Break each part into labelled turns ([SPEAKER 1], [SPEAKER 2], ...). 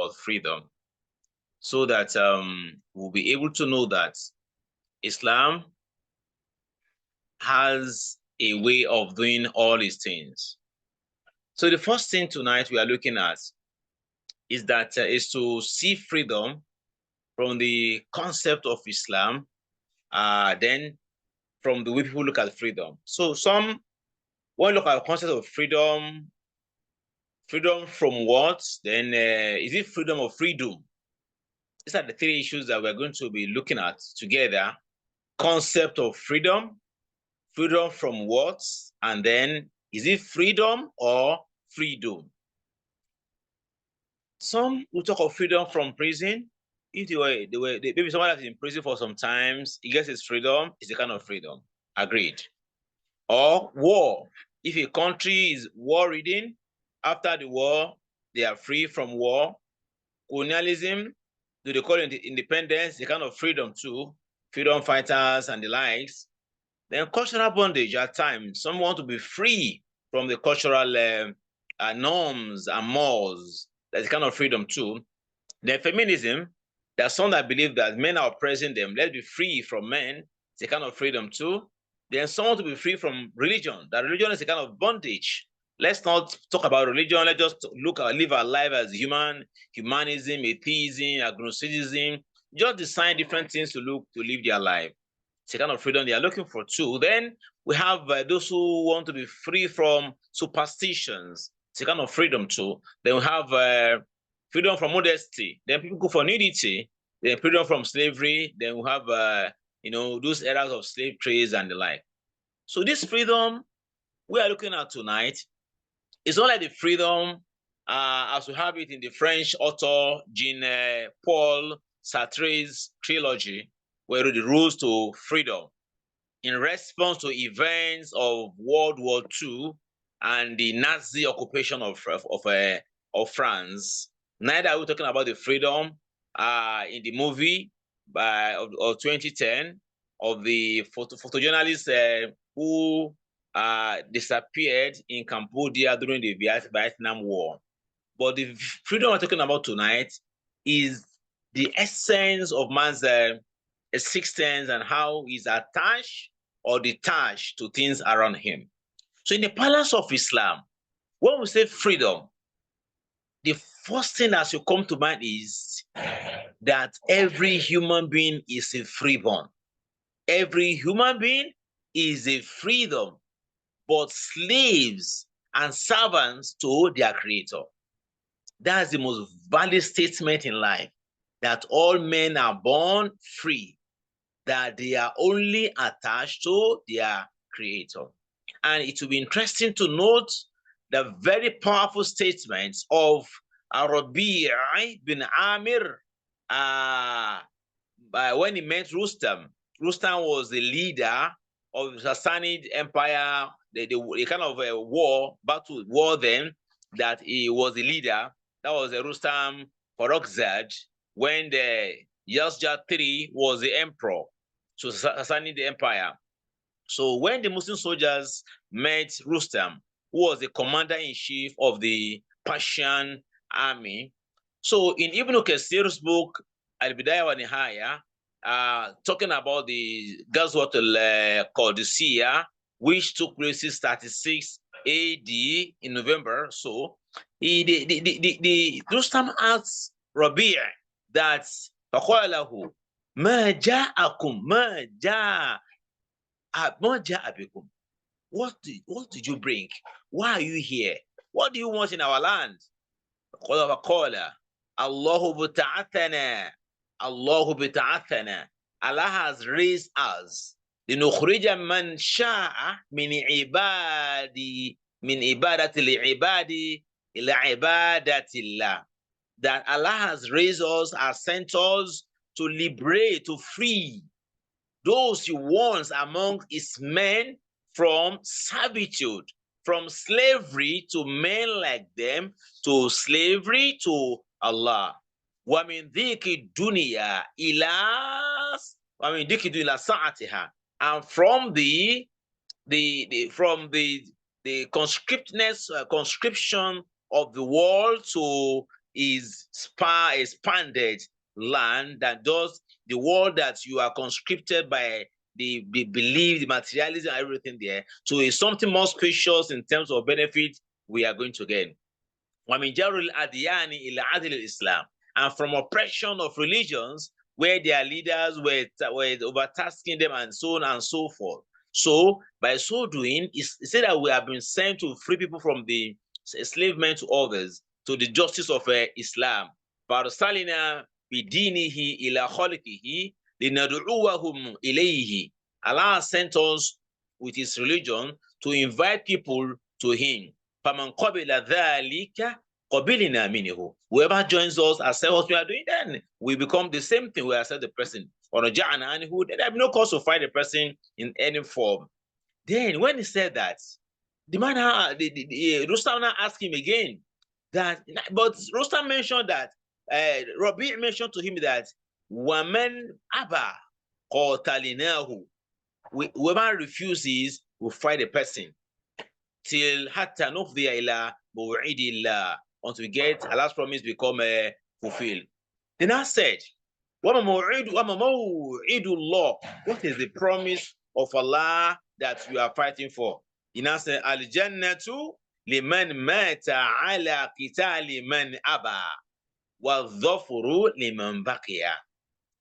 [SPEAKER 1] about freedom, so that we'll be able to know that Islam has a way of doing all these things. So the first thing tonight we are looking at is that is to see freedom from the concept of Islam, then from the way people look at freedom. So some when look at the concept of freedom, freedom from what? Then is it freedom or freedom? These are the three issues that we're going to be looking at together. Concept of freedom, freedom from what? And then is it freedom or freedom? Some will talk of freedom from prison. If maybe someone that's in prison for some times, he gets his freedom, it's a kind of freedom. Agreed. Or war. If a country is war-ridden, after the war, they are free from war. Colonialism, do they call it independence? A kind of freedom too. Freedom fighters and the likes. Then cultural bondage at times. Some want to be free from the cultural norms and mores. That's a kind of freedom too. Then feminism, there's some that believe that men are oppressing them. Let's be free from men. It's a kind of freedom too. Then some want to be free from religion. That religion is a kind of bondage. Let's not talk about religion. Let's just live our life as humanism, atheism, agnosticism. Just decide different things to live their life. It's a kind of freedom they are looking for too. Then we have those who want to be free from superstitions. It's a kind of freedom too. Then we have freedom from modesty. Then people go for nudity. Then freedom from slavery. Then we have those eras of slave trades and the like. So this freedom we are looking at tonight is not like the freedom as we have it in the French author Jean-Paul Sartre's trilogy, where the rules to freedom in response to events of World War II and the Nazi occupation of France. Neither are we talking about the freedom in the movie of 2010 of the photojournalist who disappeared in Cambodia during the Vietnam War. But the freedom we're talking about tonight is the essence of man's existence and how he's attached or detached to things around him. So in the balance of Islam, when we say freedom, the first thing that should come to mind is that every human being is a freeborn. Every human being is a freedom, but slaves and servants to their creator. That's the most valid statement in life, that all men are born free, that they are only attached to their creator. And it will be interesting to note the very powerful statements of Rabi' bin Amir when he met Rustam. Rustam was the leader of the Sassanid Empire, the kind of war then, that he was the leader. That was Rustam Farokzad when the Yazja III was the emperor, so Sassanid Empire. So when the Muslim soldiers met Rustam, who was the commander-in-chief of the Persian army, so in Ibn Kathir's book, Al-Bidayah wa Nihaya, talking about the Ghazwat al-Qadisiyah, which took place in 36 AD in November. So Rustam asked Rabi' that فَقَالَ لَهُ مَا جَاءَكُمْ مَا جَاءَ بِكُمْ. What did you bring? Why are you here? What do you want in our land? فَقَالَ اللَّهُ بِتَعَثَنَا Allah بِتَعَثَنَا. Allah has raised us لِنُخْرِجَ مَنْ شَاءَ مِنْ عِبَادَةِ الْعِبَادِ إِلَى عِبَادَةِ اللَّهِ. That Allah has raised us, has sent us to liberate, to free those He wants among His men from servitude, from slavery to men like them, to slavery to Allah. وَمِنْ ذِكِ الدُّنْيَا إِلَى وَمِنْ ذِكِ الدُّنْيَا سَعَتِهَا. And from the conscription of the world to is expanded land than just the world that you are conscripted by the belief, the materialism, everything there. So it's something more spacious in terms of benefit we are going to gain. وَمِنْ جَرُ الْأَدْيَانِ إِلَى عَدْلِ الْإِسْلَامِ. And from oppression of religions where their leaders were overtasking them and so on and so forth. So by so doing, it's said that we have been sent to free people from the enslavement to others, to the justice of Islam. فَأَرْسَلْنَا بِدِينِهِ إِلَى خَلْقِهِ لِنَدْعُوَهُمْ إِلَيْهِ. Allah sent us with his religion to invite people to him. فَمَنْ قَبِلَ ذَلِكَ قَبِلِنَا مِنْهُ. Whoever joins us, accept what we are doing, then we become the same thing. We accept the person. وَرَجَعْنَا عَنْهُ. There have no cause to fight the person in any form. Then when he said that, the man, Rustam now asked him again that, but Rustam mentioned that, Rabi mentioned to him that, وَمَنْ أَبَى قَاتَلِنَاهُ. Whoever refuses, will fight the person till hatta nufdiya ila maw'idillah, until we get Allah's promise become fulfilled. Then I said, what is the promise of Allah that you are fighting for? He now said, al jannatu liman mata ala qitali man aba wa dhafuru liman baqiya.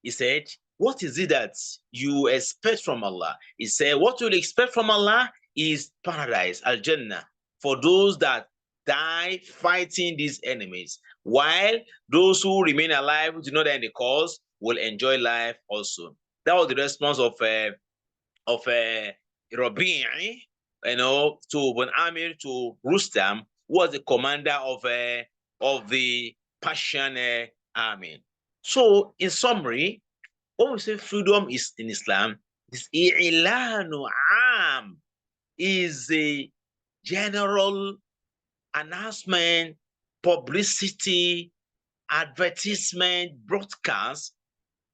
[SPEAKER 1] He said, what is it that you expect from Allah? He said, what you expect from Allah is paradise, al-Jannah, for those that die fighting these enemies, while those who remain alive, who do not die in the cause, will enjoy life also. That was the response of Rabi'i, to Bin Amir, to Rustam, who was the commander of the Persian army. So, in summary, when we say freedom is in Islam, this i'lanu am is a general announcement, publicity, advertisement, broadcast,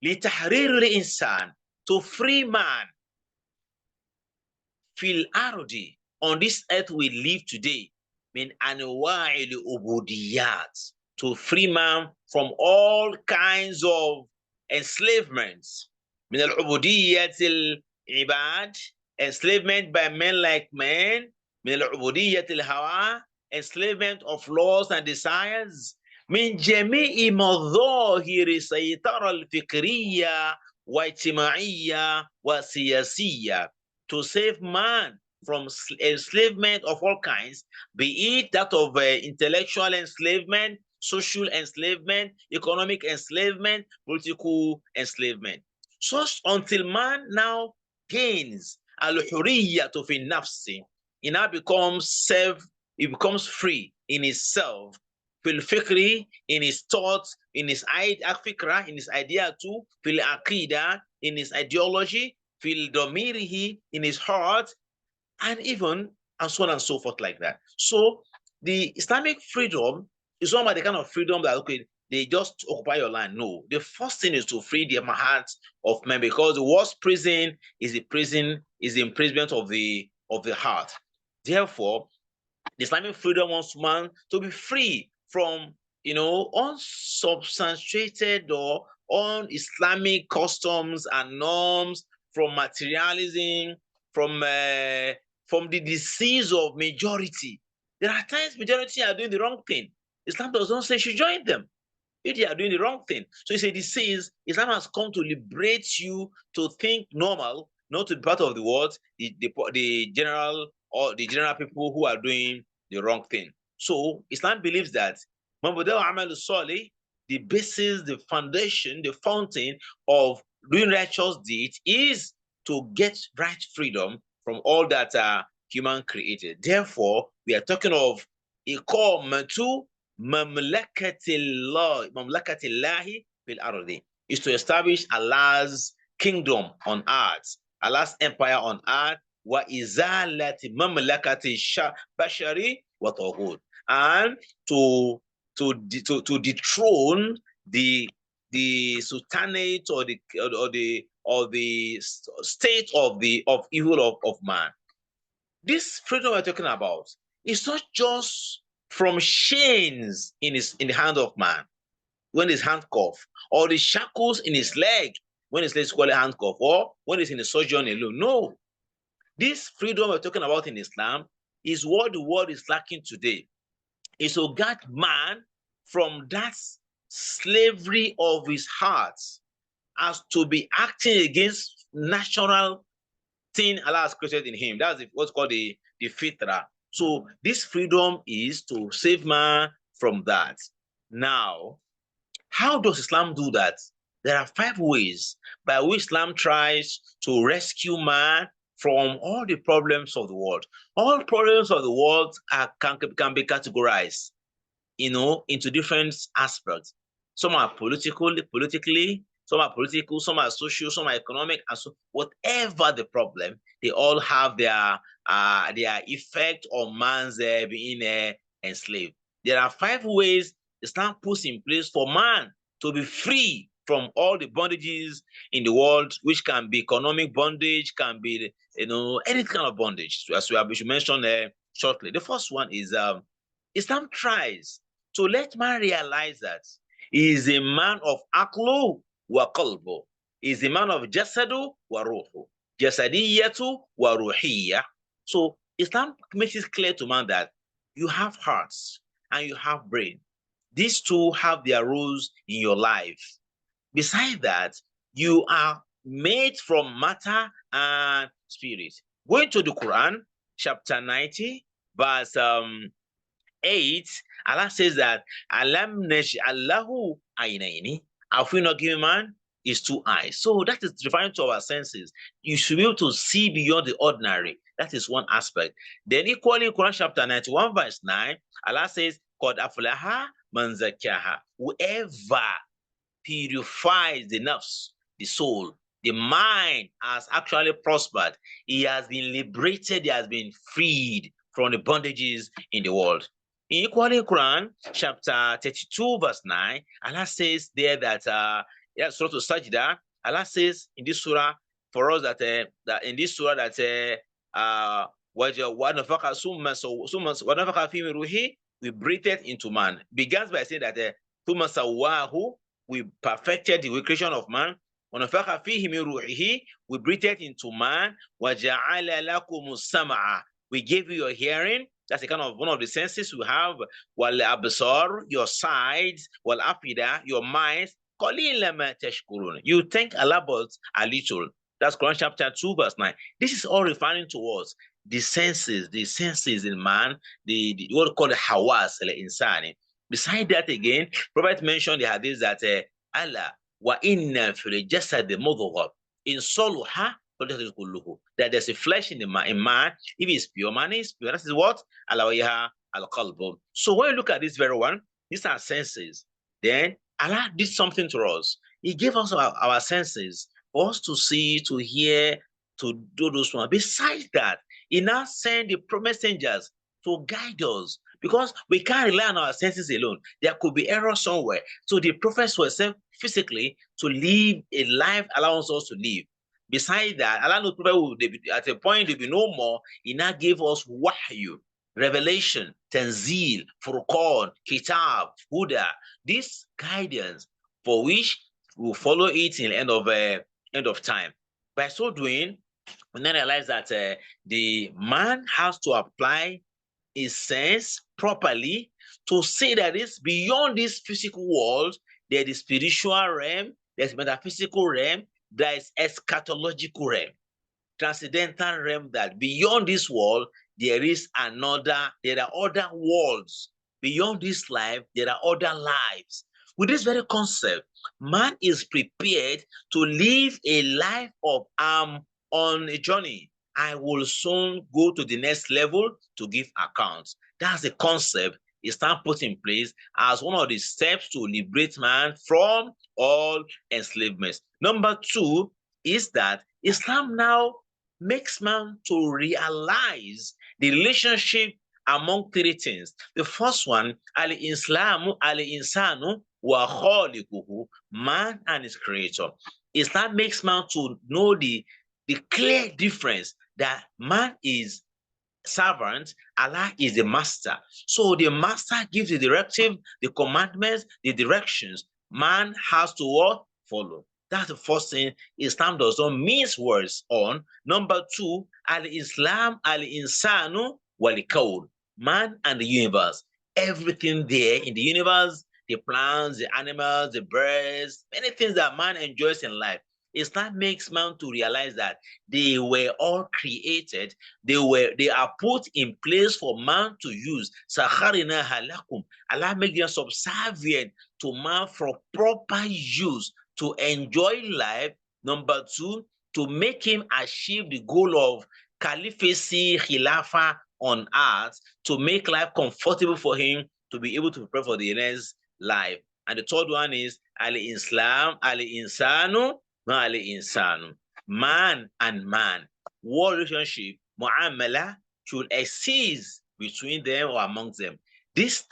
[SPEAKER 1] لتحرير الإنسان, to free man, fil ardi, on this earth we live today, min anwa'il ubudiyat, to free man from all kinds of enslavements, min al-ubudiyat al-ibad, enslavement by men like men, min al-ubudiyat al-hawa, enslavement of laws and desires, min jami'i madhahiri saytara al-fikriyya wa ijtima'iyya wa siyasiyya, to save man from enslavement of all kinds, be it that of intellectual enslavement, social enslavement, economic enslavement, political enslavement. So until man now gains al-hurriyyatu fi nafsi, he now becomes he becomes free in himself, fil fikri, in his thoughts, in his fikra, in his idea too, fil aqida, in his ideology, fil domirihi, in his heart, and even and so on and so forth like that. So the Islamic freedom is not about the kind of freedom that, okay, they just occupy your land. No, the first thing is to free the hearts of men, because the worst prison is the imprisonment of the heart. Therefore, the Islamic freedom wants man to be free from, unsubstantiated or un-Islamic customs and norms, from materialism, from the disease of majority. There are times majority are doing the wrong thing. Islam does not say you should join them if they are doing the wrong thing. So it's a disease. Islam has come to liberate you to think normal, not to be part of the world, the general people who are doing the wrong thing. So Islam believes that the basis, the foundation, the fountain of doing righteous deeds is to get right freedom from all that are human created. Therefore, we are talking of iqamatu mamlakatillahi fil ardi, is to establish Allah's kingdom on earth, Allah's empire on earth, wa izalati mamlakati bashari wa taghut, and to dethrone the sultanate or the state of evil of man. This freedom we're talking about is not just from chains in the hand of man when he's handcuffed, or the shackles in his leg when his leg is called handcuffed, or when he's in the sojourn alone. No. This freedom we're talking about in Islam is what the world is lacking today. Is to guard man from that slavery of his heart as to be acting against natural thing Allah has created in him. That's what's called the fitra. So this freedom is to save man from that. Now, how does Islam do that? There are 5 ways by which Islam tries to rescue man from all the problems of the world. All problems of the world can be categorized, into different aspects. Some are politically, some are political, some are social, some are economic, and so whatever the problem, they all have their effect on man's being enslaved. There are 5 ways Islam puts in place for man to be free from all the bondages in the world, which can be economic bondage, can be any kind of bondage, as we should mention shortly. The first one is Islam tries to let man realize that he is a man of aklu wa qalbu. He is a man of jasadu wa ruhu. Jasadiyatu wa ruhiyya. So Islam makes it clear to man that you have hearts and you have brain. These two have their roles in your life. Besides that, you are made from matter and spirit. Going to the Quran, chapter 90, verse 8, Allah says that Alam naj'allahu aynaini. Have we not given man his 2 eyes? So that is referring to our senses. You should be able to see beyond the ordinary. That is one aspect. Then equally in Quran chapter 91, verse 9, Allah says, Qad aflaha man zakkaha. Whoever purifies the nafs, the soul, the mind has actually prospered. He has been liberated. He has been freed from the bondages in the world. In equally Quran, chapter 32, verse 9, Allah says there that, Surah to Sajda, Allah says in this surah, for us that in this surah that, we breathed into man. Begins by saying that, we perfected the creation of man. We breathed into man. We gave you your hearing. That's a kind of one of the senses we have. Wal absar, your sides. Wal afida, your minds. You think Allah but a little. That's Quran chapter 2, verse 9. This is all referring towards the senses in man, the what we call the hawas insani. Beside that again, Prophet mentioned the hadith that Allah wa inna fil jasad mudghah in soluha that there's a flesh in man. If it's pure, man is pure. That is what Allah al-qalb. So when you look at this very one, these are senses. Then Allah did something to us. He gave us our senses for us to see, to hear, to do those ones. Besides that, He now sent the messengers to guide us, because we can't rely on our senses alone. There could be error somewhere. So the prophets were sent physically to live a life allowing us to live. Besides that, Allah knows at a point there will be no more. He now gave us wahyu, revelation, tanzil, furqan, kitab, huda. This guidance for which we will follow it in the end of time. By so doing, we then realize that the man has to apply his sense properly to say that it's beyond this physical world. There is spiritual realm, there's metaphysical realm, there is eschatological realm, transcendental realm, that beyond this world there are other worlds. Beyond this life, there are other lives. With this very concept, man is prepared to live a life of on a journey. I will soon go to the next level to give accounts. That's the concept Islam put in place as one of the steps to liberate man from all enslavement. Number 2 is that Islam now makes man to realize the relationship among 3 things. The first one, al-Islamu, al-Insanu wa khaliquhu, man and his creator. Islam makes man to know the clear difference that man is servant, Allah is the master. So the master gives the directive, the commandments, the directions. Man has to what? Follow. That's the first thing. Islam does not mince words on. Number two, al-Islam, al-insanu, wal-kawn. Man and the universe. Everything there in the universe, the plants, the animals, the birds, many things that man enjoys in life. Islam makes man to realize that they were all created, they are put in place for man to use. Sakharina halakum. Allah makes them subservient to man for proper use, to enjoy life. Number two, to make him achieve the goal of caliphacy, khilafa on earth, to make life comfortable for him, to be able to prepare for the next life. And the third one is al-Islam, al-insanu, al-insanu. Man and man. War relationship, mu'amala, should exist between them or amongst them. This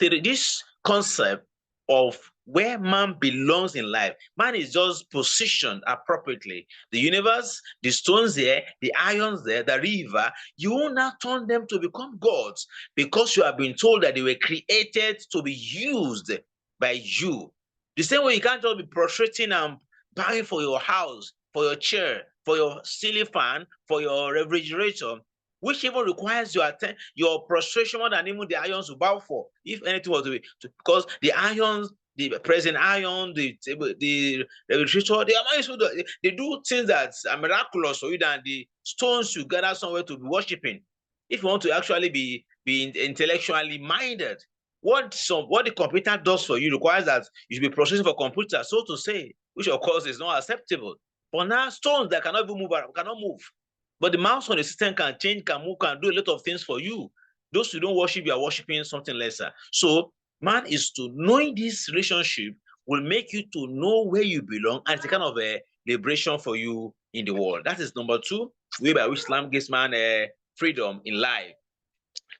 [SPEAKER 1] concept of where man belongs in life, man is just positioned appropriately. The universe, the stones there, the ions there, the river, you will not turn them to become gods because you have been told that they were created to be used by you. The same way you can't just be prostrating and buying for your house, for your chair, for your ceiling fan, for your refrigerator, which even requires your prostration more than even the ions you bow for. If anything was to be, because the ions, the present ion, the refrigerator, they do things that are miraculous for you than the stones you gather somewhere to be worshiping. If you want to actually be intellectually minded, what the computer does for you requires that you should be processing for computer, so to say, which of course is not acceptable. But now stones that cannot even move, cannot move. But the mouse on the system can change, can move, can do a lot of things for you. Those who don't worship, you are worshiping something lesser. So man is to knowing this relationship will make you to know where you belong, and it's a kind of a liberation for you in the world. That is number two, way by which Islam gives man freedom in life.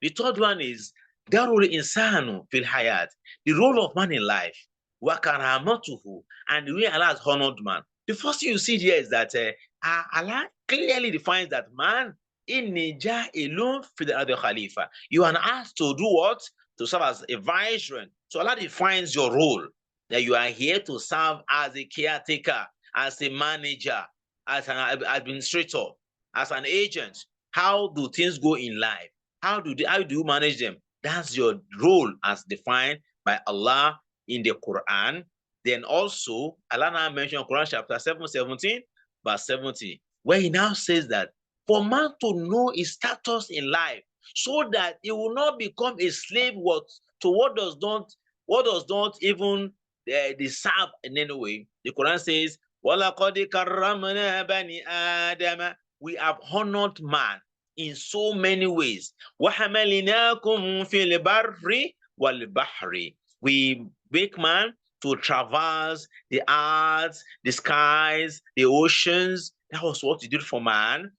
[SPEAKER 1] The third one is darul insanu fil hayat, the role of man in life, wa karamatuhu, and the way Allah has honored man. The first thing you see here is that Allah clearly defines that man in Niger alone for the Khalifa. You are asked to do what? To serve as a viceroy. So Allah defines your role, that you are here to serve as a caretaker, as a manager, as an administrator, as an agent. How do things go in life? How do you manage them? That's your role as defined by Allah in the Quran. Then also, Allah now mentioned Quran chapter 7:17, verse 70, where he now says that for man to know his status in life, so that he will not become a slave to what does not even deserve in any way. The Quran says, وَلَقَدْ كَرَّمْنَا بَنِي آدَمَ, we have honored man in so many ways. وَحَمَلِنَاكُمْ فِي الْبَرِّ وَالْبَحْرِ, we make man to traverse the earth, the skies, the oceans. That was what he did for man.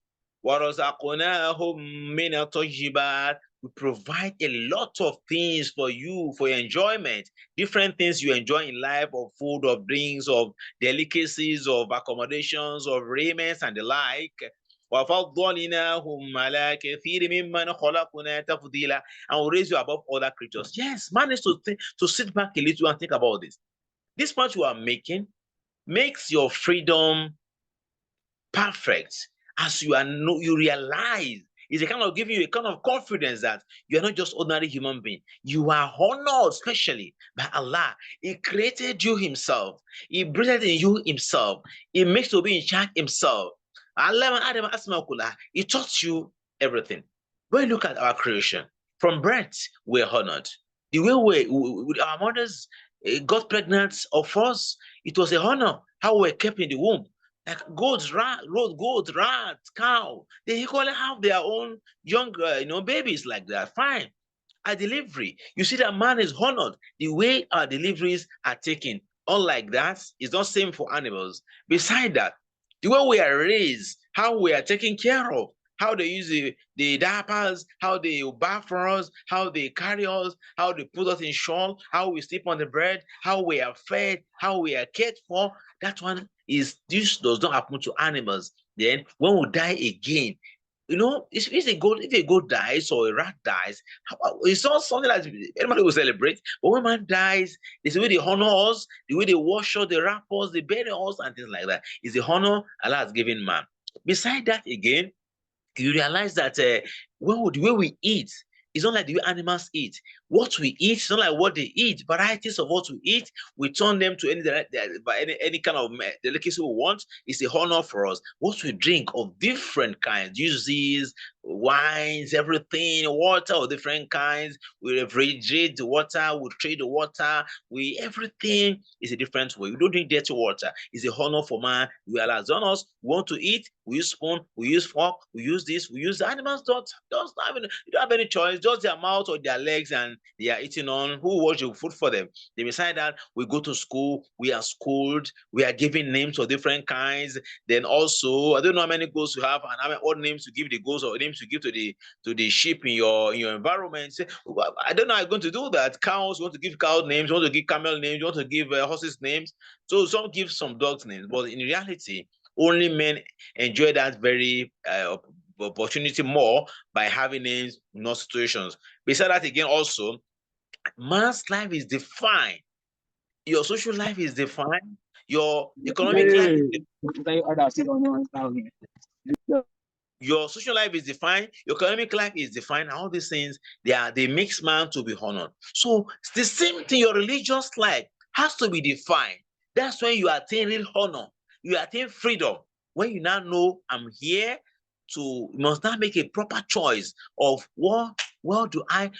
[SPEAKER 1] وَرَزَقْنَاهُمْ مِنَ الطَّيِّبَاتِ, we provide a lot of things for you, for your enjoyment, different things you enjoy in life, of food, of drinks, of delicacies, of accommodations, of raiments, and the like. وَفَضَّلْنَاهُمْ عَلَىٰ كَثِيرٍ مِّمَّنْ خَلَقْنَا تَفْضِيلًا, and we raise you above other creatures. Yes, man needs to sit back a little and think about this. This point you are making makes your freedom perfect, as you realize it's a kind of giving you a kind of confidence that you are not just ordinary human being. You are honored specially by Allah. He created you himself. He breathed in you himself. He makes you be in charge himself. He taught you everything. When you look at our creation, from birth, we're honored. The way our mothers got pregnant of us, it was a honor. How we were kept in the womb. Like goats, rats, cow, they equally have their own young, babies like that. Fine. At delivery, you see that man is honored. The way our deliveries are taken, unlike that, is not same for animals. Beside that, the way we are raised, how we are taken care of, how they use the diapers, how they bath for us, how they carry us, how they put us in shawl, how we sleep on the bed, how we are fed, how we are cared for. That one this does not happen to animals. Then when we die again, You know, if a goat dies or a rat dies, it's not something that anybody will celebrate. But when man dies, it's the way they honor us, the way they wash us, they wrap us, they bury us, and things like that. It's the honor Allah has given man. Beside that, again, you realize that the way we eat is not like the way animals eat. What we eat is not like what they eat. Varieties of what we eat, we turn them to any kind of delicacy we want. It's a honor for us. What we drink of different kinds, juices, wines, everything, water of different kinds. We refrigerate the water, we trade the water, everything is a different way. We don't drink dirty water. It's a honor for man. We allow us. We want to eat, we use spoon, we use fork, we use this, we use the animals don't have any choice, just their mouth or their legs, and they are eating on. Who wash the food for them? They decide that we go to school, we are schooled, we are given names of different kinds. Then also, I don't know how many goats you have and how many odd names to give the goats or names to give to the sheep in your environment. Say, I don't know how you're going to do that. Cows, you want to give cow names, you want to give camel names, you want to give horses names. So some give some dogs names, but in reality, only men enjoy that very opportunity more by having names in all situations. Besides that, again, also, man's life is defined. Your social life is defined. Your economic life is defined. Your social life is defined, your economic life is defined, and all these things, they makes man to be honored. So it's the same thing, your religious life has to be defined. That's when you attain real honor, you attain freedom. When you now know I'm here you must now make a proper choice of where do I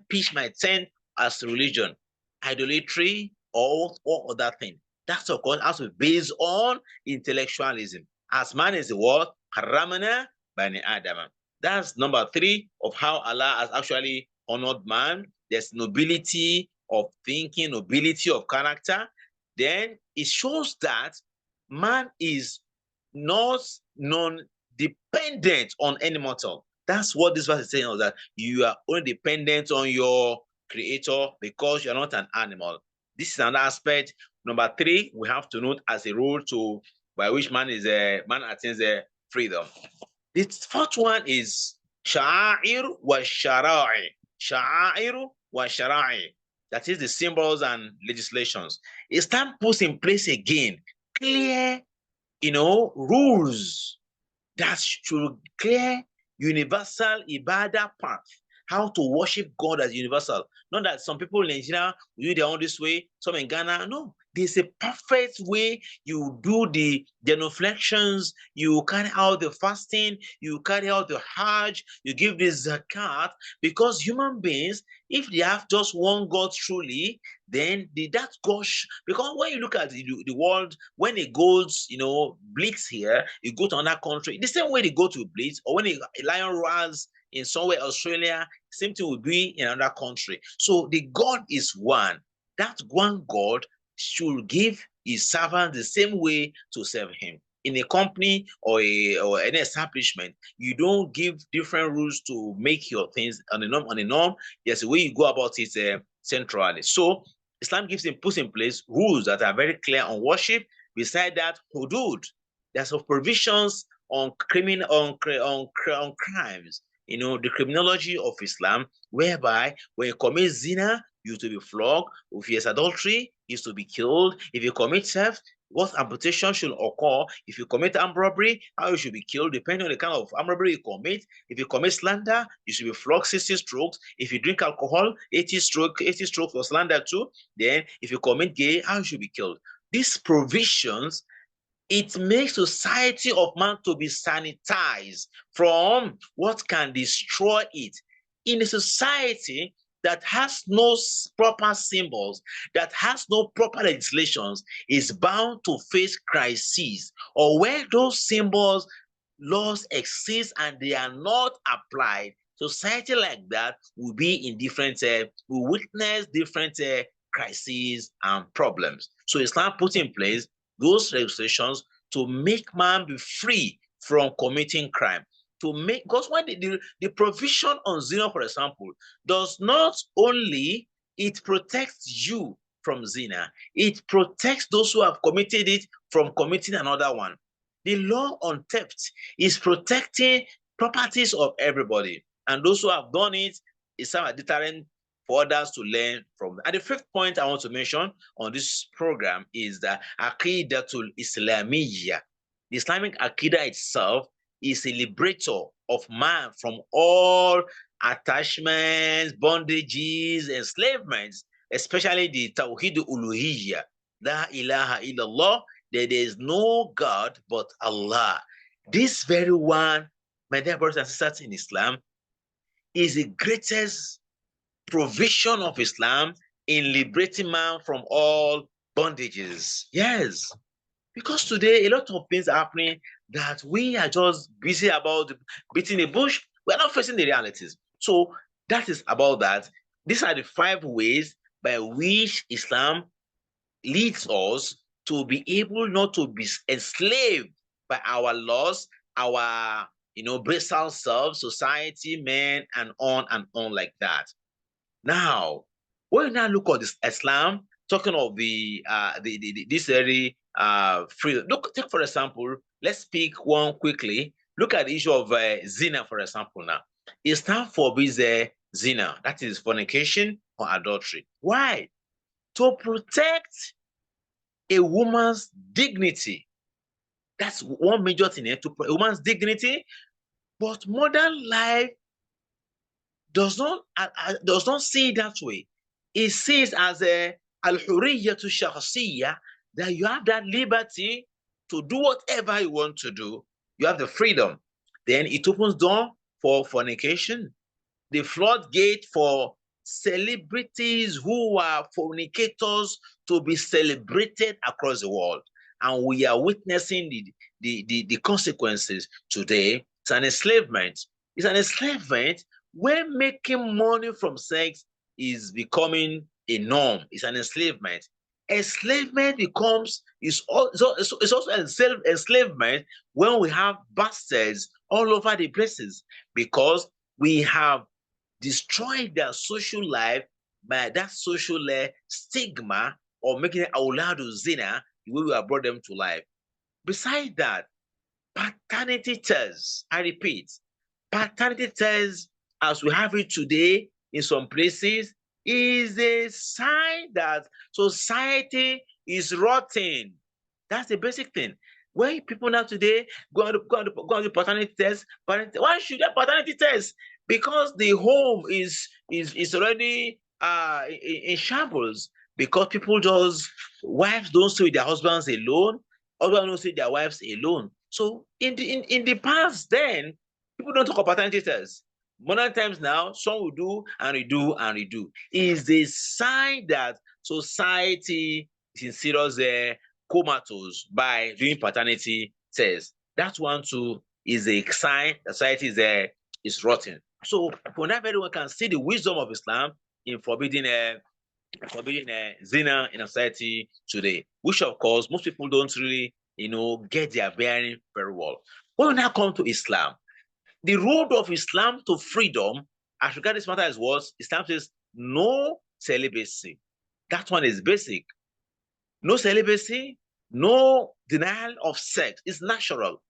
[SPEAKER 1] pitch my tent as religion, idolatry or other thing. That's of course has to be based on intellectualism. As man is the word, haramana bani Adam. That's number 3 of how Allah has actually honored man. There's nobility of thinking, nobility of character. Then it shows that man is not non-dependent on any mortal. That's what this verse is saying, that you are only dependent on your creator because you're not an animal. This is another aspect. Number 3, we have to note as a rule by which man attains freedom. The 4th one is sha'air wa shara'i. Sha'air wa shara'i. That is the symbols and legislations. Islam puts in place again clear, rules that should clear universal ibadah path, how to worship God as universal. Not that some people in Nigeria do their own this way, some in Ghana. No, there's a perfect way. You do the genuflections, you carry out the fasting, you carry out the Hajj, you give the zakat, because human beings, if they have just one God truly, then that gosh, because when you look at the world, when it goes, bleeds here, you go to another country, the same way they go to bleeds, or when a lion roars in somewhere, Australia, same thing will be in another country. So the God is one. That one God should give his servants the same way to serve him. In a company or any establishment, you don't give different rules to make your things on a norm. There's a way you go about it centrally. So Islam puts in place rules that are very clear on worship. Beside that, hudud. There's some provisions on crimes. The criminology of Islam, whereby when you commit zina, you to be flogged. If it's adultery, you to be killed. If you commit theft, what amputation should occur? If you commit armed robbery, how you should be killed, depending on the kind of armed robbery you commit. If you commit slander, you should be flogged 60 strokes. If you drink alcohol, 80 strokes for slander too. Then, if you commit gay, how you should be killed. These provisions, it makes society of man to be sanitized from what can destroy it. In a society that has no proper symbols, that has no proper legislations, is bound to face crises, or where those symbols, laws exist and they are not applied. Society like that will be in will witness different crises and problems. So Islam put in place those legislations to make man be free from committing crime. Because when the provision on zina, for example, does not only, it protects you from zina, it protects those who have committed it from committing another one. The law on theft is protecting properties of everybody. And those who have done it, Islam a deterrent for others to learn from. And the fifth point I want to mention on this program is the Aqidatul Islamiyya. The Islamic Aqidah itself is a liberator of man from all attachments, bondages, enslavements, especially the Tawhid Uluhiyya. La ilaha illallah, there is no God but Allah. This very one, my dear brothers and sisters in Islam, is the greatest provision of Islam in liberating man from all bondages. Yes, because today a lot of things are happening that we are just busy about beating a bush. We're not facing the realities. So that is about that. These are the 5 ways by which Islam leads us to be able not to be enslaved by our laws, our basal self, society, men, and on like that. Now, when we now look at this Islam, talking of this very freedom. Look, take for example, let's speak one quickly. Look at the issue of zina, for example. Now, Islam forbids zina, that is fornication or adultery. Why? To protect a woman's dignity. That's one major thing, to a woman's dignity. But modern life does not see it that way. It sees as a al-hurriyyatu shakhsiyya, that you have that liberty to do whatever you want to do. You have the freedom. Then it opens door for fornication, the floodgate for celebrities who are fornicators to be celebrated across the world. And we are witnessing the consequences today. It's an enslavement. It's an enslavement when making money from sex is becoming a norm. It's an enslavement. Enslavement is also enslavement when we have bastards all over the places, because we have destroyed their social life by that social stigma of making it awladu zina, the way we have brought them to life. Besides that, paternity tests, I repeat, paternity tests as we have it today in some places is a sign that society is rotten. That's the basic thing. When people now today go on the paternity test, why should that paternity test? Because the home is already in shambles. Because people wives don't stay with their husbands alone, husbands don't stay with their wives alone. So in the past, then people don't talk about paternity tests. Modern times now, some will do and redo and redo. Is a sign that society is in serious comatose by doing paternity tests. That one too is a sign that society is rotten. So for that, everyone can see the wisdom of Islam in forbidding zina in a society today, which of course most people don't really get their bearing very well. When we now come to Islam, the road of Islam to freedom, as regards this matter, is what Islam says: no celibacy. That one is basic. No celibacy, no denial of sex. It's natural.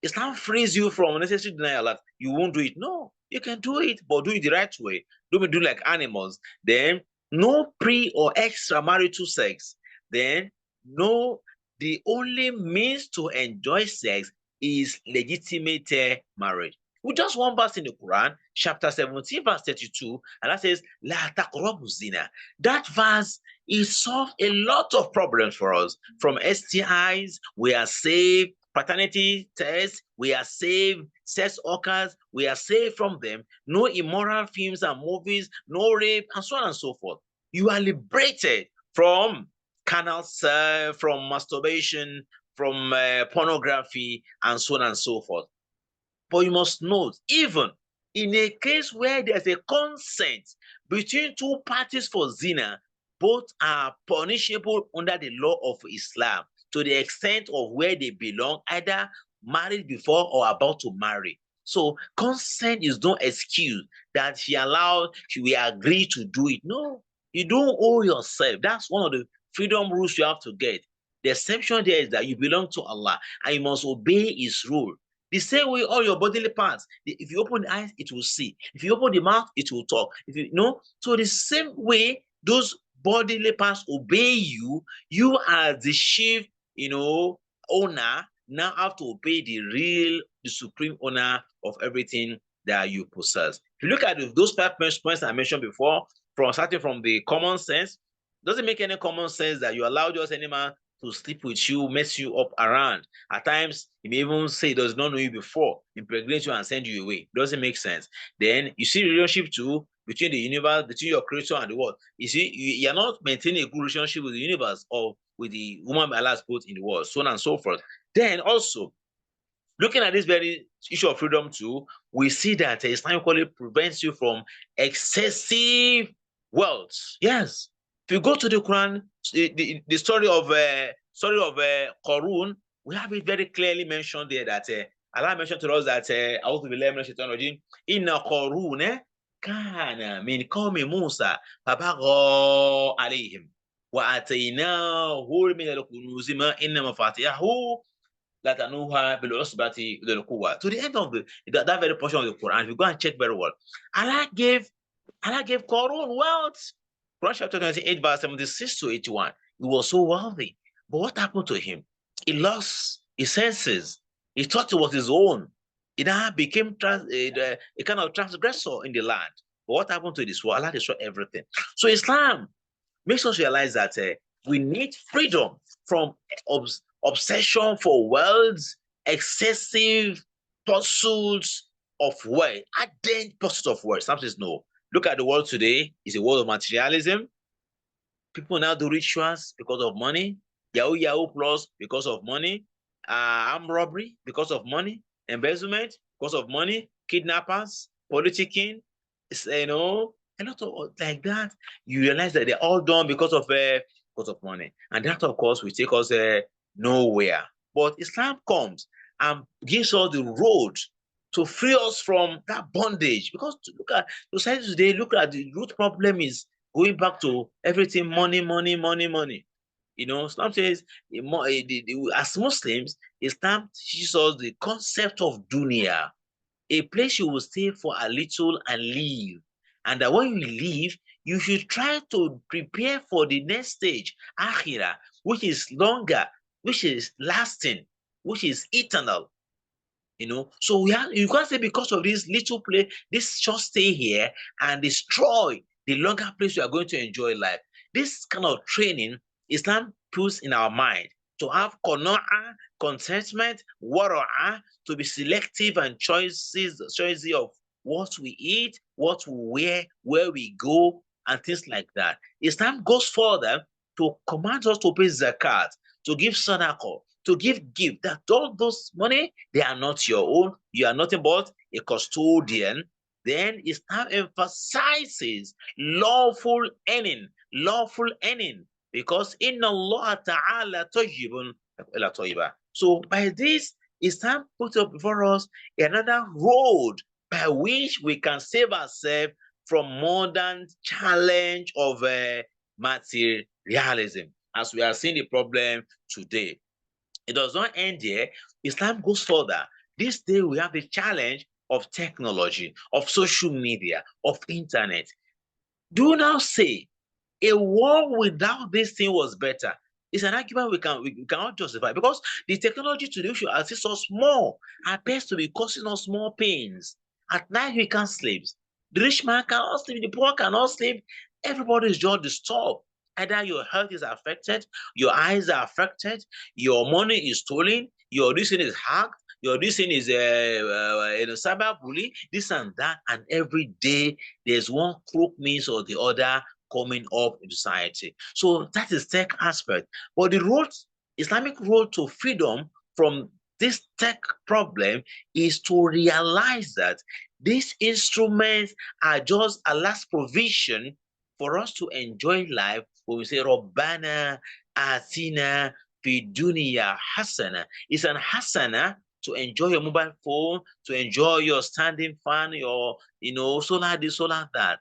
[SPEAKER 1] Islam frees you from unnecessary denial that you won't do it. No, you can do it, but do it the right way. Don't do like animals. Then no pre or extramarital sex. Then no, the only means to enjoy sex is legitimate marriage. We just one verse in the Quran, chapter 17, verse 32, and that says, La taqrabu zina. That verse solves a lot of problems for us. From STIs, we are saved. Paternity tests, we are saved. Sex workers, we are saved from them. No immoral films and movies, no rape, and so on and so forth. You are liberated from carnal sex, from masturbation, from pornography, and so on and so forth. But you must note, even in a case where there's a consent between two parties for zina, both are punishable under the law of Islam to the extent of where they belong, either married before or about to marry. So consent is no excuse that she will agree to do it. No, you don't owe yourself. That's one of the freedom rules you have to get. The exception there is that you belong to Allah and you must obey His rule. The same way all your bodily parts. If you open the eyes, it will see. If you open the mouth, it will talk. If you know, so the same way those bodily parts obey you, you as the chief, owner now have to obey the supreme owner of everything that you possess. If you look at those 5 points I mentioned before, starting from the common sense, doesn't make any common sense that you allow just any man to sleep with you, mess you up around. At times, he may even say he does not know you before, impregnate you and send you away. It doesn't make sense. Then you see relationship too between the universe, between your creator and the world. You see, you're not maintaining a good relationship with the universe or with the woman Allah has put in the world, so on and so forth. Then also, looking at this very issue of freedom too, we see that Islam equally prevents you from excessive wealth. Yes. If you go to the Quran, the story of Qarun, we have it very clearly mentioned there that Allah mentioned to us that أعوذ بالله من الشيطان الرجيم إن قارون كان من قوم موسى فبغى عليهم وآتيناه من الكنوز ما إن مفاتيحه to the end of that very portion of the Quran, if you go and check very well, Allah gave Qarun wealth. Quran chapter 28, verse 76 to 81. He was so wealthy. But what happened to him? He lost his senses. He thought it was his own. He now became a kind of transgressor in the land. But what happened to this world? Allah destroyed everything. So Islam makes us realize that we need freedom from obsession for wealth, excessive pursuits of wealth, ardent pursuit of wealth. Some says no. Look at the world today. It's a world of materialism. People now do rituals because of money. Yahoo plus because of money. Armed robbery because of money. Embezzlement because of money. Kidnappers, politicking, a lot of like that. You realize that they're all done because of money, and that of course will take us nowhere. But Islam comes and gives us the road to free us from that bondage. Because look at society today, look at the root problem is going back to everything money. Islam says, as Muslims, Islam teaches us the concept of dunya, a place you will stay for a little and leave. And that when you leave, you should try to prepare for the next stage, akhirah, which is longer, which is lasting, which is eternal. So you can't say because of this little place, this short stay here and destroy the longer place you are going to enjoy life. This kind of training Islam puts in our mind to have qana'ah, contentment, wara'ah, to be selective and choices of what we eat, what we wear, where we go, and things like that. Islam goes further to command us to pay zakat, to give sadaqah, to give gift. That all those money, they are not your own. You are nothing but a custodian. Then Islam emphasizes lawful earning, because inna Allah ta'ala tayyibun la tayyiba. So by this, Islam put up before us another road by which we can save ourselves from modern challenge of materialism, as we are seeing the problem today. It does not end here. Islam goes further. This day we have the challenge of technology, of social media, of internet. Do now say a world without this thing was better. It's an argument we cannot justify, because the technology today should assist us more, appears to be causing us more pains. At night we can't sleep. The rich man cannot sleep, the poor cannot sleep. Everybody is just disturbed. Either your health is affected, your eyes are affected, your money is stolen, your reason is hacked, your reason is cyber bully, this and that, and every day there's one crook means or the other coming up in society. So that is tech aspect. But the Islamic road to freedom from this tech problem is to realize that these instruments are just a last provision for us to enjoy life. When we say Rabbana Atina fi dunya hasana, it's an hasana to enjoy your mobile phone, to enjoy your standing fan, your solar this, solar that,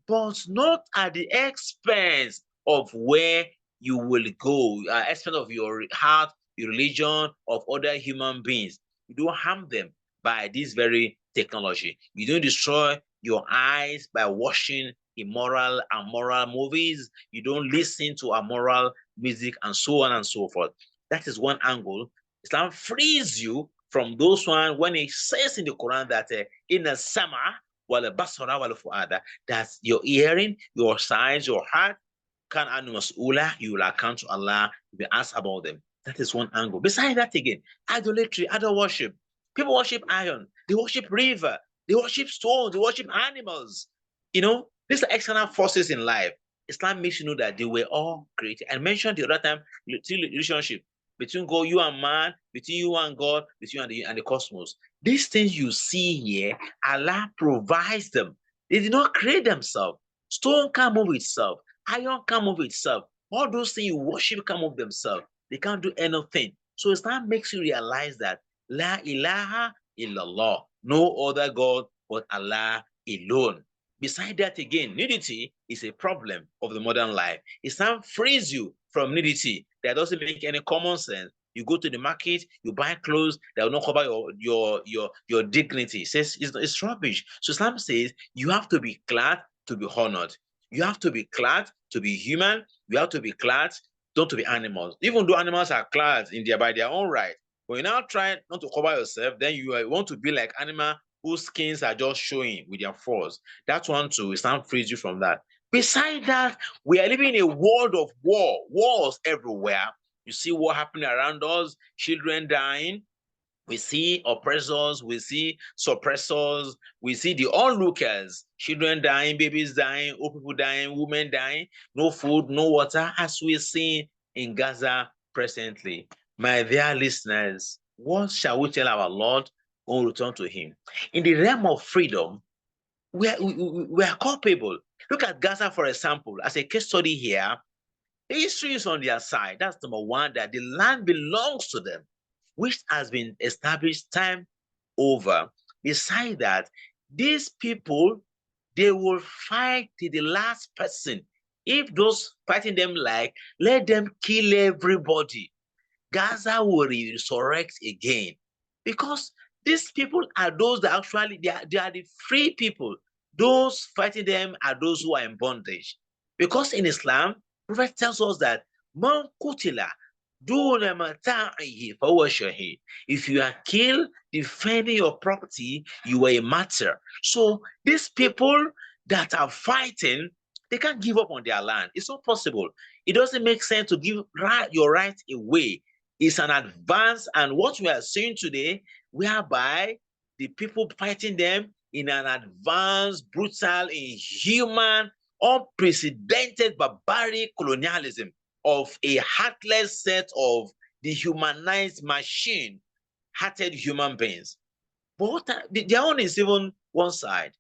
[SPEAKER 1] but not at the expense of where you will go, expense of your heart, your religion, of other human beings. You don't harm them. by this very technology. You don't destroy your eyes by watching immoral and moral movies. You don't listen to immoral music and so on and so forth. That is one angle. Islam frees you from those one when it says in the Quran that in a sama wal basara wal fuada, that your hearing, your sight, your heart can animus ula, you will account to Allah, you will ask about them. That is one angle. Besides that, again, idolatry, idol worship. People worship iron, they worship river, they worship stones, they worship animals. You know, these are external forces in life. Islam makes you know that they were all created. I mentioned the other time relationship between God, you and man, between you and God, between you and the cosmos. These things you see here, Allah provides them. They did not create themselves. Stone can't move itself. Iron can't move itself. All those things you worship can't move themselves. They can't do anything. So Islam makes you realize that La ilaha illallah, no other God but Allah alone. Beside that, again, nudity is a problem of the modern life. Islam frees you from nudity. That doesn't make any common sense. You go to the market, you buy clothes that will not cover your dignity. It says it's rubbish. So Islam says you have to be glad to be honored. You have to be glad to be human. You have to be glad not to be animals. Even though animals are clad by their own right. When you now try not to cover yourself, then you want to be like animal whose skins are just showing with their furs. That one too, Islam frees you from that. Besides that, we are living in a world of war, wars everywhere. You see what happening around us, children dying. We see oppressors, we see suppressors, we see the onlookers, children dying, babies dying, old people dying, women dying, no food, no water, as we see in Gaza presently. My dear listeners, what shall we tell our Lord when we return to him? In the realm of freedom, we are culpable. Look at Gaza, for example, as a case study here. History is on their side. That's number one, that the land belongs to them, which has been established time over. Beside that, these people, they will fight to the last person. If those fighting them like, let them kill everybody. Gaza will resurrect again. Because these people are those that actually, they are the free people. Those fighting them are those who are in bondage. Because in Islam, Prophet tells us that man kutila duna mata'ihi fahuwa shahid. If you are killed defending your property, you are a martyr. So these people that are fighting, they can't give up on their land. It's not possible. It doesn't make sense to give your right away. It's an advance, and what we are seeing today, whereby the people fighting them in an advanced, brutal, inhuman, unprecedented, barbaric colonialism of a heartless set of dehumanized machine, hearted human beings. But what their own is even one side.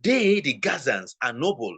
[SPEAKER 1] They, the Gazans, are noble.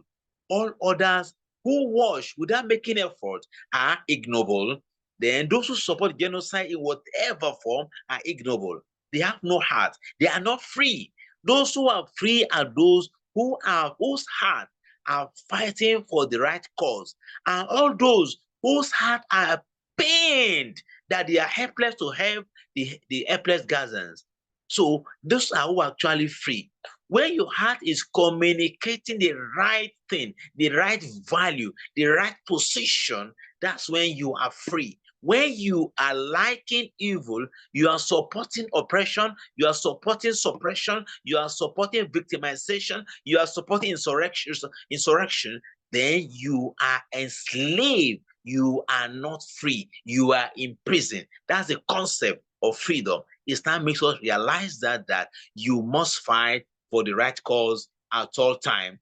[SPEAKER 1] All others who watch without making effort are ignoble. Then those who support genocide in whatever form are ignoble. They have no heart. They are not free. Those who are free are those whose heart are fighting for the right cause. And all those whose heart are pained that they are helpless to help the helpless Gazans. So those are who are actually free. When your heart is communicating the right thing, the right value, the right position, that's when you are free. When you are liking evil, you are supporting oppression, you are supporting suppression, you are supporting victimization, you are supporting insurrection, then you are enslaved. You are not free. You are in prison. That's the concept of freedom. Islam makes us realize that you must fight for the right cause at all time.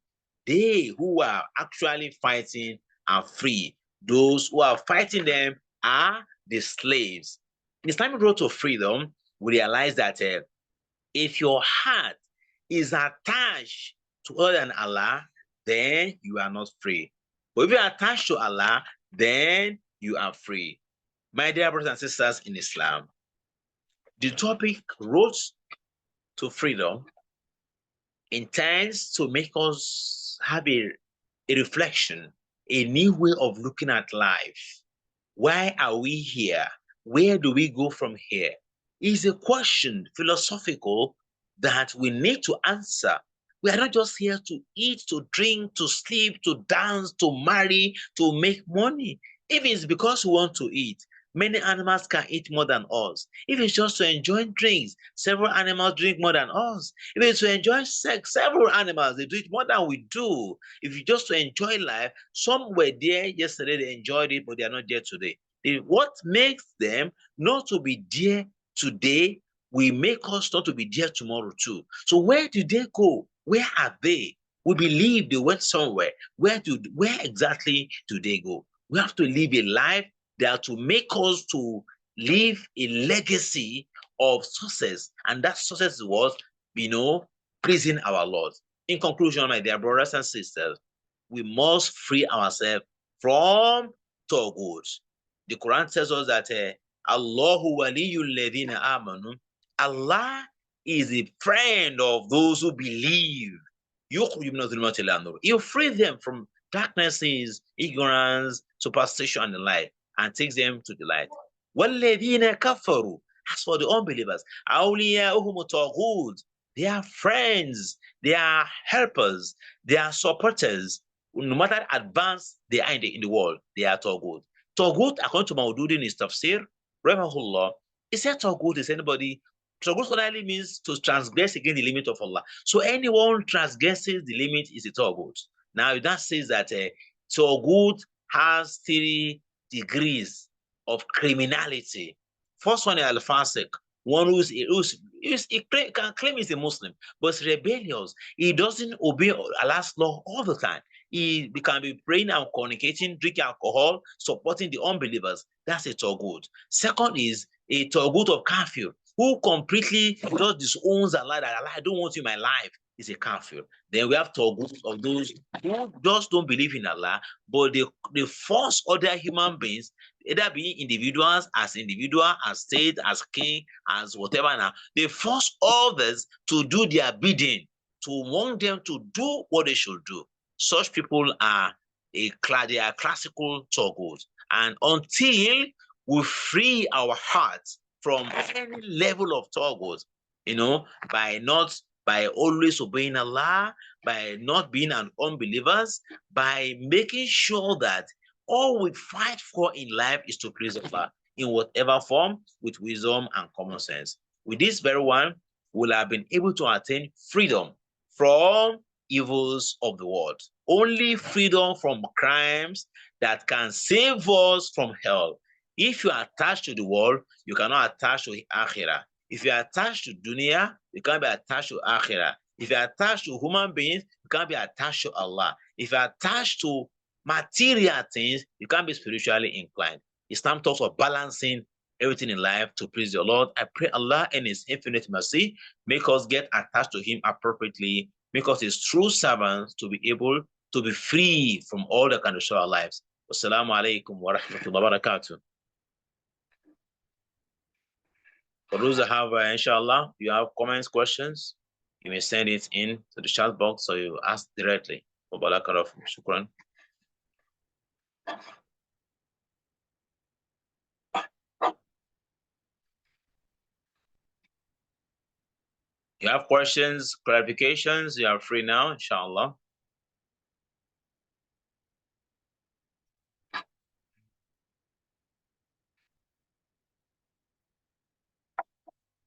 [SPEAKER 1] They who are actually fighting are free. Those who are fighting them are the slaves. In Islamic road to freedom, we realize that if your heart is attached to other than Allah, then you are not free. But if you are attached to Allah, then you are free. My dear brothers and sisters in Islam, the topic road to freedom intends to make us have a reflection, a new way of looking at life. Why are we here? Where do we go from here? It's a question, philosophical, that we need to answer. We are not just here to eat, to drink, to sleep, to dance, to marry, to make money. If it's because we want to eat, many animals can eat more than us. If it's just to enjoy drinks, several animals drink more than us. If it's to enjoy sex, several animals they do it more than we do. If it's just to enjoy life, some were there yesterday, they enjoyed it, but they are not there today. What makes them not to be there today will make us not to be there tomorrow too. So where did they go? Where are they? We believe they went somewhere. Where exactly do they go? We have to live a life that to make us to leave a legacy of success, and that success was, pleasing our Lord. In conclusion, my dear brothers and sisters, we must free ourselves from Togut. The Quran tells us that Allahu waliyul ladina amanu. Allah is a friend of those who believe. You free them from darknesses, ignorance, superstition, and the like, and takes them to the light. وَالَّذِينَ كَفَرُوا. As for the unbelievers, أَوْلِيَاؤُهُمُ الطَّاغُوتُ. They are friends, they are helpers, they are supporters. No matter advanced they are in the world, they are Taghut. Taghut, according to Maududi in his tafsir, Rahimahullah, he said Taghut is anybody. Taghut literally means to transgress against the limit of Allah. So anyone transgresses the limit is a Taghut. Now that says that Taghut has 3 degrees of criminality. First one is al-fasiq, one he can claim he's a Muslim, but he's rebellious. He doesn't obey Allah's law all the time. He can be praying and communicating, drinking alcohol, supporting the unbelievers. That's a Taghut. Second is a Taghut of kafir, who completely just disowns Allah, that Allah, I don't want you in my life, is a kafir. Then we have Taghut of those who just don't believe in Allah, but they force other human beings, either being individuals, as state, as king, as whatever now, they force others to do their bidding, to want them to do what they should do. Such people are they are classical Taghut. And until we free our hearts from any level of Taghut, by always obeying Allah, by not being an unbelievers, by making sure that all we fight for in life is to please Allah in whatever form, with wisdom and common sense. With this very one, we'll have been able to attain freedom from evils of the world. Only freedom from crimes that can save us from hell. If you are attached to the world, you cannot attach to Akhirah. If you are attached to dunya, you can't be attached to Akhirah. If you are attached to human beings, you can't be attached to Allah. If you are attached to material things, you can't be spiritually inclined. Islam talks of balancing everything in life to please your Lord. I pray Allah in His infinite mercy make us get attached to Him appropriately, make us His true servants to be able to be free from all that can destroy our lives. Wassalamu alaikum wa rahmatullahi wa barakatuh. For those that have, inshallah, you have comments, questions, you may send it in to the chat box, or you ask directly. Shukran. You have questions, clarifications, you are free now, inshallah.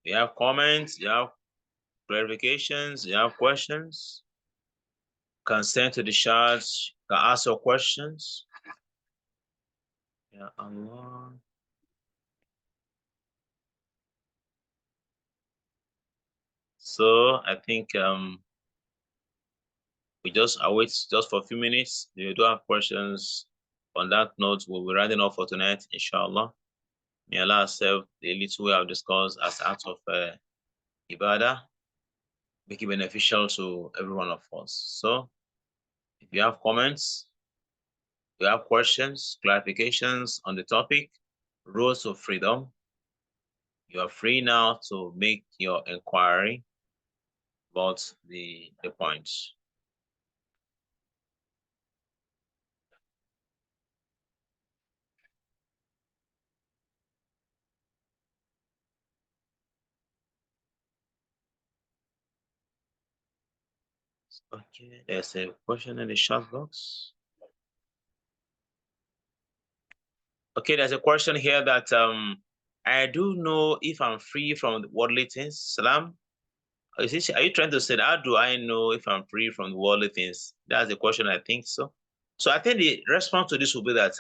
[SPEAKER 1] You have comments, you have clarifications, you have questions, can send to the chat, can ask your questions. Ya Allah. So I think we just await just for a few minutes. If you do have questions on that note, we'll be rounding off for tonight, inshallah. May Allah accept the little we have discussed as acts of ibadah, make it beneficial to every one of us. So if you have comments, if you have questions, clarifications on the topic, roads of freedom, you are free now to make your inquiry about the points. Okay, there's a question in the chat box. Okay, there's a question here that I do know if I'm free from worldly things. Salam. Are you trying to say how do I know if I'm free from worldly things? That's the question, I think so. So I think the response to this will be that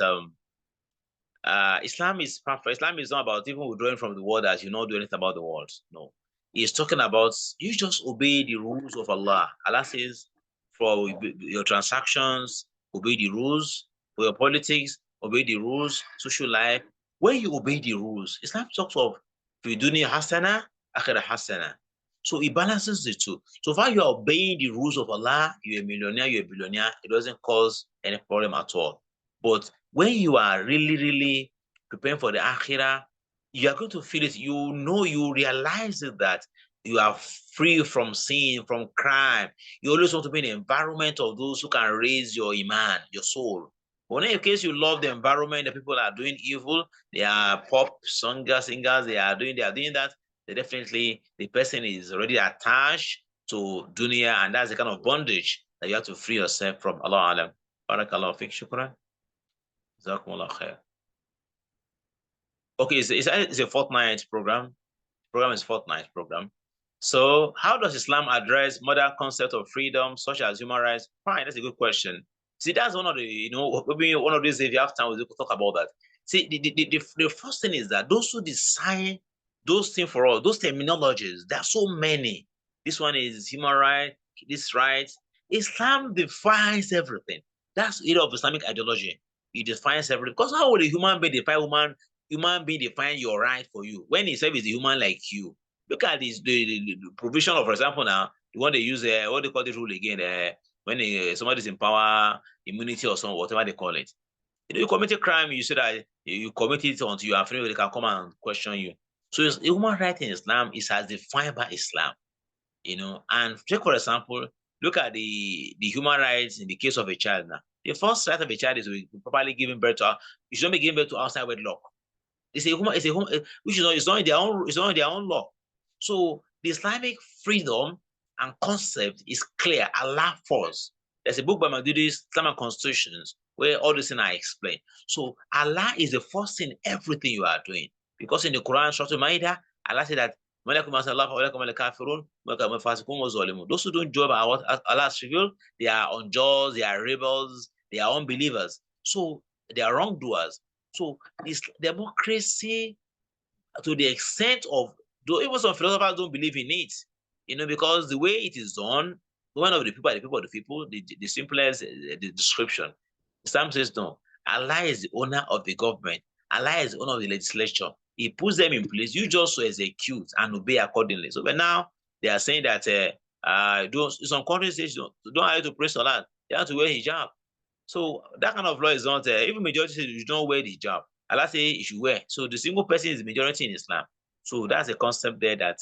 [SPEAKER 1] Islam is perfect. Islam is not about even withdrawing from the world as you not do anything about the world. No. He's talking about you just obey the rules of Allah. Allah says for your transactions, obey the rules. For your politics, obey the rules. Social life. When you obey the rules, Islam talks of dunya hasana, akhirah hasana. So it balances the two. So far you are obeying the rules of Allah, you're a millionaire, you're a billionaire, it doesn't cause any problem at all. But when you are really, really preparing for the akhirah, you are going to feel it. You know, you realize that you are free from sin, from crime. You always want to be in the environment of those who can raise your iman, your soul. But in case you love the environment, the people are doing evil, they are pop singers, they are doing that, then definitely the person is already attached to dunya, and that's the kind of bondage that you have to free yourself from. Allah alam. Barakallahu fik, shukran. Okay, it's a fortnight program. Program is fortnight program. So, how does Islam address modern concept of freedom, such as human rights? Fine, that's a good question. See, that's one of the, maybe one of these days, if you have time, we could talk about that. See, the first thing is that those who design those things for us, those terminologies, there are so many. This one is human right, this right. Islam defines everything. That's it of Islamic ideology. It defines everything. Because how would a human being define human being define your right for you when he says he's a human like you? Look at this, the provision of, for example, now, the one they use, what they call the rule again, when somebody's in power, immunity or something, whatever they call it. You commit a crime, you say that you commit it until you are free, they can come and question you. So it's, human right in Islam is as defined by Islam, and take for example, look at the human rights in the case of a child now. The first right of a child is to be properly giving birth to, you should not be giving birth to outside wedlock. It's a human, which it's not in their own, it's not in their own law. So the Islamic freedom and concept is clear. Allah first. There's a book by Madudi's Islamic Constitutions where all these things are explained. So Allah is the first in everything you are doing. Because in the Quran, Surah Al-Ma'idah, Allah said that those who don't join by what Allah's revealed, they are unjust, they are rebels, they are unbelievers. So they are wrongdoers. So this democracy, to the extent of, though even some philosophers don't believe in it, because the way it is done, one of the people, the simplest the description. Islam says no. Allah is the owner of the government. Allah is the owner of the legislature. He puts them in place. You just execute and obey accordingly. So, but now they are saying that some countries say don't have to pray salat. They have to wear hijab. So that kind of law is not, even majority says you don't wear the hijab. Allah say you should wear. So the single person is the majority in Islam. So that's a concept there that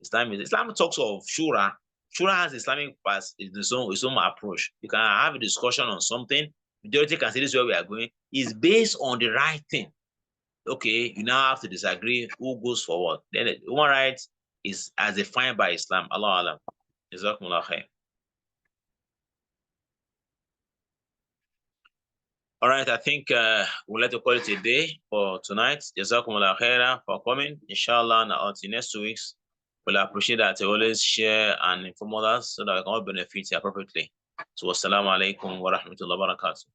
[SPEAKER 1] Islam talks of shura. Shura has Islamic past, its own approach. You can have a discussion on something. Majority can say this is where we are going. It's based on the right thing. Okay, you now have to disagree who goes forward. Then human rights is as defined by Islam. Allah alam. Jazakumullah khair. All right, I think we'll let you call it a day for tonight. Jazakumullah khaira for coming. Inshallah, now until next 2 weeks, we'll appreciate that you always share and inform others so that we can all benefit appropriately. So, wassalamu alaikum wa rahmatullahi wa barakatuh.